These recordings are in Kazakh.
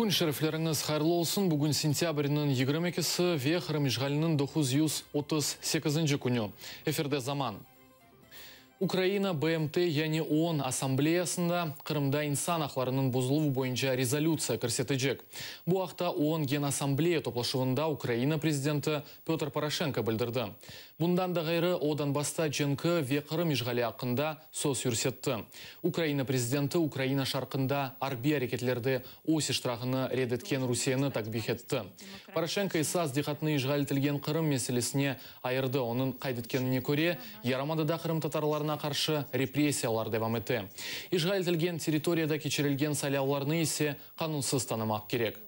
Күн шерифлеріңіз қайырлы олсын. Бүгін сентябрінің 22-сі ве Қырым ишғалінің 938 күні. Эфирде заман. Украина БМТ яғни ООН ассамблеясында Қырымда инсан ақларының бұзылуы бойынша резолюция көрсетecek. Бұл ақта ООН Ген ассамблея топлашуында Украина президенті Петр Порошенко білдірді. Бұндан да ғайры одан баста женкі ве Қырым ишғали ақында сөз үрсетті. Украина президенті Украина шарқында арби әрекетлерді оси штрафыны редеткен Русияны такбих етті. Порошенко иса сдихатны ишғалітілген Қырым меселесіне айырды. Оның қайдеткеніне көре, Ярамадыда Қырым татарларына қаршы репрессиялар девам етті. Ишғалітілген территорияда кечерілген сайлауларны есе қанунсыз танымақ керек.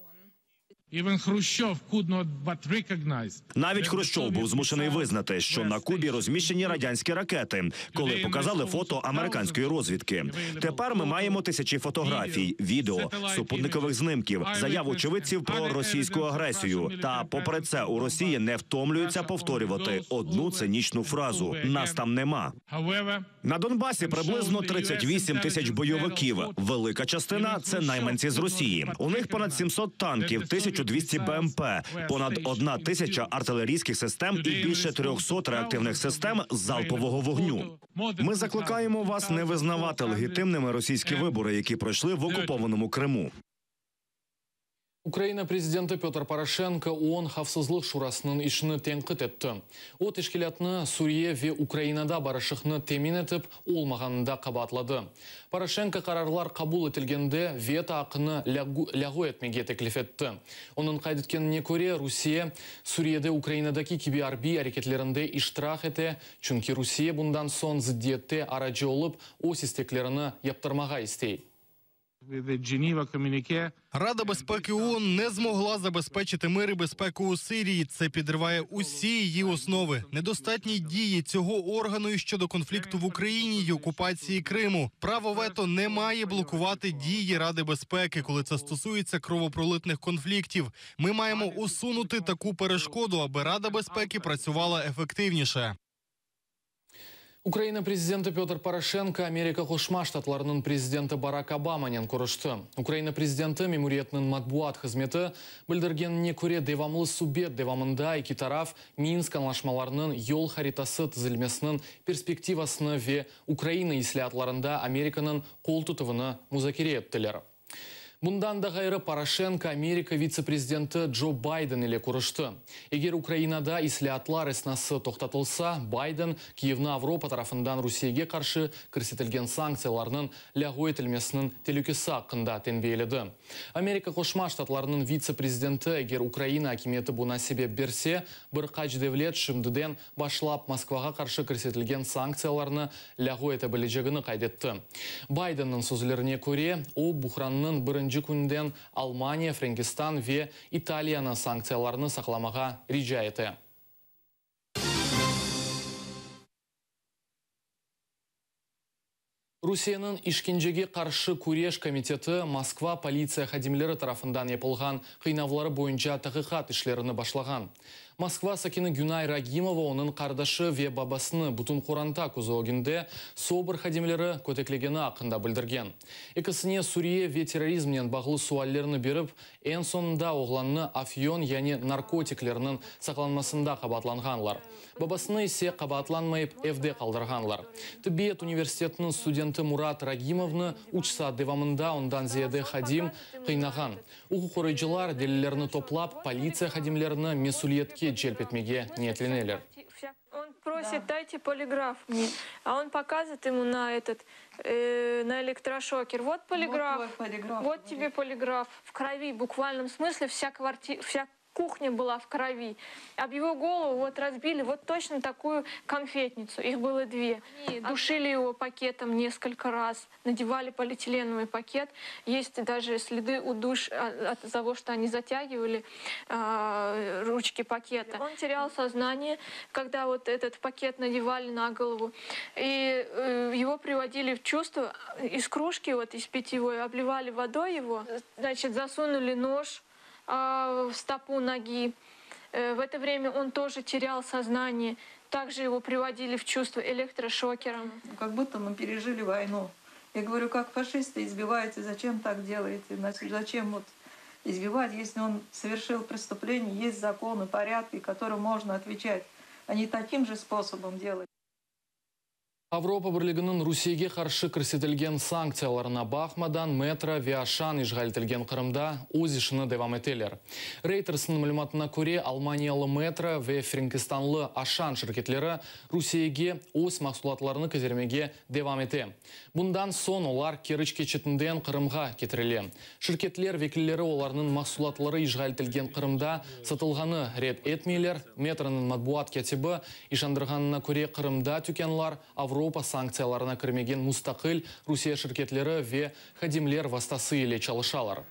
Навіть Хрущов був змушений визнати, що на Кубі розміщені радянські ракети, коли показали фото американської розвідки. Тепер ми маємо тисячі фотографій, відео, супутникових знімків, заяв очевидців про російську агресію. Та попри це у Росії не втомлюються повторювати одну цинічну фразу «нас там нема». На Донбасі приблизно 38 тисяч бойовиків. Велика частина – це найманці з Росії. У них понад 700 танків, 1200 БМП, понад 1000 артилерійських систем і більше 300 реактивних систем залпового вогню. Ми закликаємо вас не визнавати легітимними російські вибори, які пройшли в окупованому Криму. Украина президенті Петр Порошенко ООН Хавсызлық шурасының ішіні тенқіт етті. О тешкелятны Сурия ве Украинада барышықны темин етіп, олмағанында қабатлады. Порошенко қарарлар қабул етілгенде вето ақыны лягу етмеге теклиф етті. Оның қайдеткеніне көре Русия Сурияда Украинадаки киби арби әрекетлерінде иштирах ете, чүнки Русия бұндан сон зиддиетте араджы олып, о систеклеріні яптырмаға істей. Рада безпеки ООН не змогла забезпечити мир і безпеку у Сирії. Це підриває усі її основи. Недостатні дії цього органу і щодо конфлікту в Україні і окупації Криму. Право вето не має блокувати дії Ради безпеки, коли це стосується кровопролитних конфліктів. Ми маємо усунути таку перешкоду, аби Рада безпеки працювала ефективніше. Украина президенті Петр Порошенко Америка Кошма штатларының президенті Барак Обаманен көрішті. Украина президенті мемуриетінің матбуат қызметі білдіргеніне көре девамлы субъект девамында екі тараф Минск анлашмаларының ел харитасы тізілмесінің перспективасыны ве Украина ислатларында Американың қол тұтывыны музакире еттілер. Бұндан да ғайры Порошенко Америка вице-президенті Джо Байден еле көрішті. Егер Украинада ислатлар эснасы тоқтатылса, Байден Киевна Авропа тарафындан Русияге қаршы көрсетілген санкцияларының лягу етілмесінің телекесі ақында тенбейледі. Америка Кошма штатларының вице-президенті егер Украина акиметі бұна себеп берсе, бір қач девлет шымдыден башлап Москваға қаршы көрсетілген санкцияларны лягу еті білежегіні қайдетті. Байденның сөзлеріне көре, о бұхранның бірінші күнден Алмания, Франкистан ве Италияны санкцияларны сақламаға рижа еті. Русияның ішкенжеге қаршы күреш комитеті Москва полиция хадимлері тарафындан епілған қинавлары бойынша тақиқат ішлеріні башлаған. Москва сакины Гюнай Рагимова оның қардашы ве бабасыны бұтын қоранта көзогінде собыр хадимлері көтеклегені ақында білдірген. Екісіне Сурия ве терроризмнен бағылы суаллеріні беріп, ең соңында оғланны афион яғни наркотиклерінің сақланмасында қабатланғанлар. Бабасыны есе қабатланмайып FD қалдырғанлар. Тибет университетінің студенті Мурат Рагимовны учса девамында ондан зияде хадим қиынаған. Уқу қорайжылар делелеріні топлап, полиция хадимлеріні месулиетке желп етмеге ниетленелер. Он просит, дайте полиграф мне, а он показывает ему на электрошокер. Вот полиграф, вот тебе полиграф. В крови, в буквальном смысле, вся кухня была в крови. Об его голову вот разбили вот точно такую конфетницу. Их было две. Они душили его пакетом несколько раз, надевали полиэтиленовый пакет. Есть даже следы у душ от того, что они затягивали ручки пакета. Он терял сознание, когда вот этот пакет надевали на голову. И его приводили в чувство. Из кружки, вот из питьевой, обливали водой его. Значит, засунули нож в стопу ноги. В это время он тоже терял сознание. Также его приводили в чувство электрошокером. Как будто мы пережили войну. Я говорю, как фашисты избиваете, зачем так делаете? Значит, зачем вот избивать, если он совершил преступление, есть законы, порядки, которым можно отвечать, а не таким же способом делать. Авропа бірлігінің Русейге қаршы кірсетілген санкцияларына бақмадан метро Виашан ижғалтілген Қырымда өз ішіні девам етелер. Рейтерсінің мәліметіне көре Алманиялы метро ве Френкистанлы Ашан шіркетлері Русейге өз мақсулатларыны көзермеге девам ете. Бұндан сон олар керіч кечетінден Қырымға кетіріле. Шіркетлер векілері оларының мақсулатлары ижғалтілген Қырымда сатылғаны рет етмейлер, метроның матбуат кетебі ишандырғанына көре Қырымда түкенлар Авропа санкцияларына кірмеген мұстақыл Русия шіркетлері ве хадимлер вастасы еле чалышалар.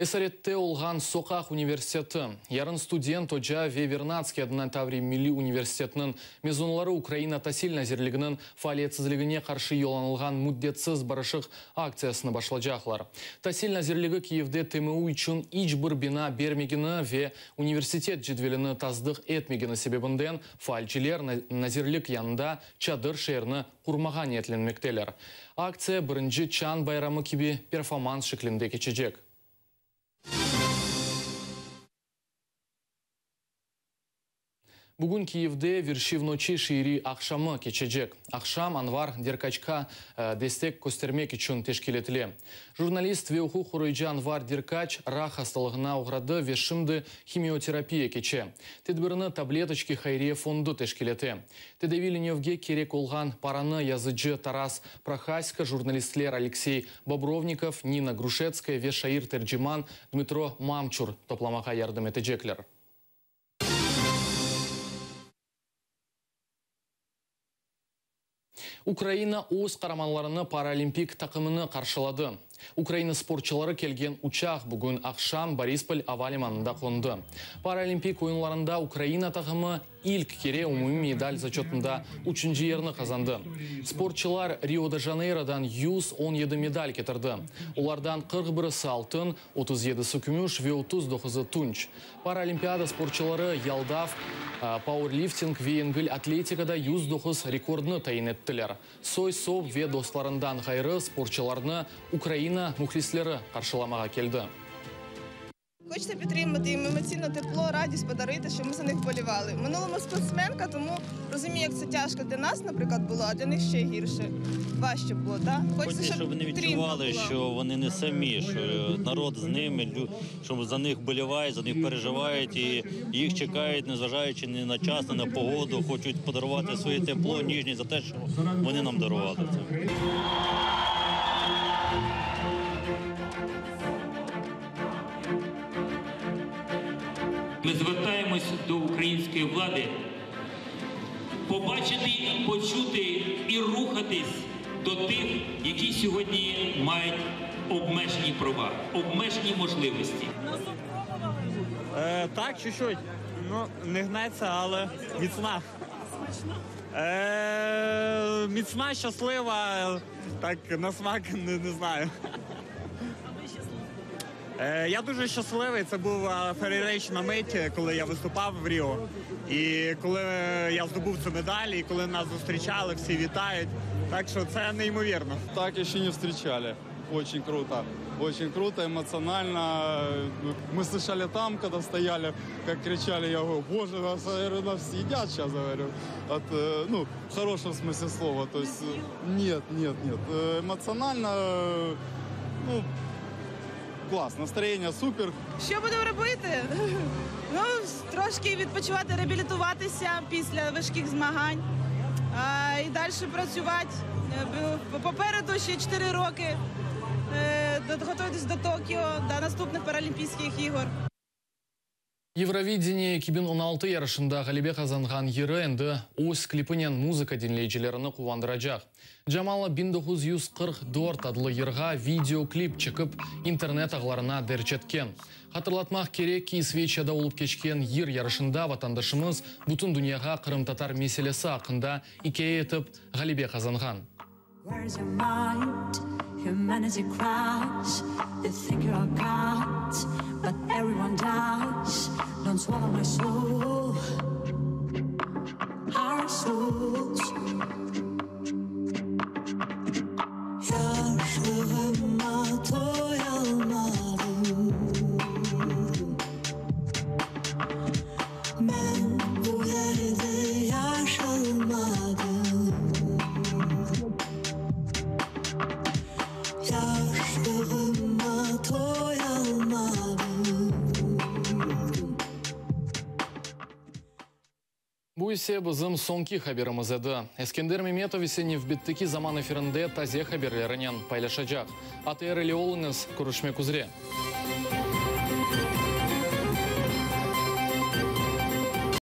Эсаретте олған Соқақ университеті. Ярын студент Оджа Вернадский адынан Таври Милли университетінің мезонлары Украина тасил назерлігінің фаалиетсізлігіне қаршы еланылған мүддетсіз барышық акциясыны башладжақлар. Тасил назерлігі Киевде ТМУ үшін ич бір бина бермегіні ве университет жедвеліні таздық етмегіні себебінден фальчилер назерлік янында чадыр шеріні құрмаған етленмектелер. Акция бірінші чан байрамы кебе перформанс шеклінде кечежек. Бүгін Киевде верши вночи шири ақшамы кечежек. Ақшам Анвар Деркачка дестек көстермек үшін тешкелетіле. Журналист веуху Хуройджа Анвар Деркач рах хасталығына уғрады вешімді химиотерапия кече. Тедбіріні таблеточки хайрия фонду тешкелеті. Тедевиленевге керек олған параны языджы Тарас Прохаська, журналистлер Алексей Бобровников, Нина Грушецкая, Вешаир Терджиман, Дмитро Мамчур топламаға ярдым етежеклер. Украина өз қараманларыны паралимпик тақымыны қаршылады. Украина спортчылары келген учақ бүгін ақшам Борисполь авалиманында қонды. Паралимпик ойынларында Украина тақымы ilk кере умуми медаль зачетында 3-ші ерні қазанды. Спортчылар Рио-де-Жанейродан 117 медаль кетірді. Олардан 41-сі алтын, 37-сі күміш ве 39-сі tunç. Паралимпиада спортчылары ялдав, пауэрлифтинг ве енгіл атлетикада 109 рекордны тайын еттілер. Сой-соп ве достларындан ғайры спортчыларны Украина мухлислері қаршыламаға келді. Хочеться підтримати їм емоційне тепло, радість подарити, щоб ми за них вболівали. Минулому спортсменка, тому розумію, як це тяжко для нас, наприклад, було, а для них ще гірше. Важче було, так? Хочеться, щоб вони відчували, що вони не самі, що народ з ними, що за них вболівають, за них переживають і їх чекають, незважаючи ні на час, ні на погоду, хочуть подарувати своє тепло, ніжність за те, що вони нам дарували це. Ми звертаємось до української влади побачити, почути і рухатись до тих, які сьогодні мають обмежені права, обмежені можливості. Так, чуть-чуть. Ну, не гнеться, але міцна. Міцна, щаслива, так на смак не знаю. Я дуже щасливий, це був феєрична мить, коли я виступав в Ріо. І коли я здобув цю медаль, і коли нас зустрічали, всі вітають. Так що це неймовірно. Так ще не зустрічали. Очень круто. Очень круто, эмоционально. Мы слышали там, когда стояли, как кричали, я говорю, боже, нас съедят сейчас, говорю. Ну, в хорошем смысле слова. То есть, нет. Эмоционально, ну, клас, настроєння супер. Що будемо робити? Ну, трошки відпочивати, реабілітуватися після важких змагань. І далі працювати. Попереду ще 4 роки. Готуватися до Токіо, до наступних Паралімпійських ігор. Евровидение 2016 ярышында ғалебе қазанған ері әнді өз клипінен музыка денлейджелеріні қуандырajaq. Джамала 1944 адлы ерға видеоклип чықып интернет ағларына дәрчеткен. Қатырлатмақ керек ки Свечияда олып кешкен ер ярышында ватандашымыз бұтын дүнияға қырым-татар меселесі ақында икея етіп ғалебе қазанған. Where's your mind? Humanity cries. They think you're gods, but everyone dies. Don't swallow my soul. Our souls. Буйсе бізім соңки хаберіміз еді. Ескендер Меметов есенев біттікі заман эфирінде тазе хаберлерінен пайлашачақ. АТР елі олыңыз көрішмек үзіре.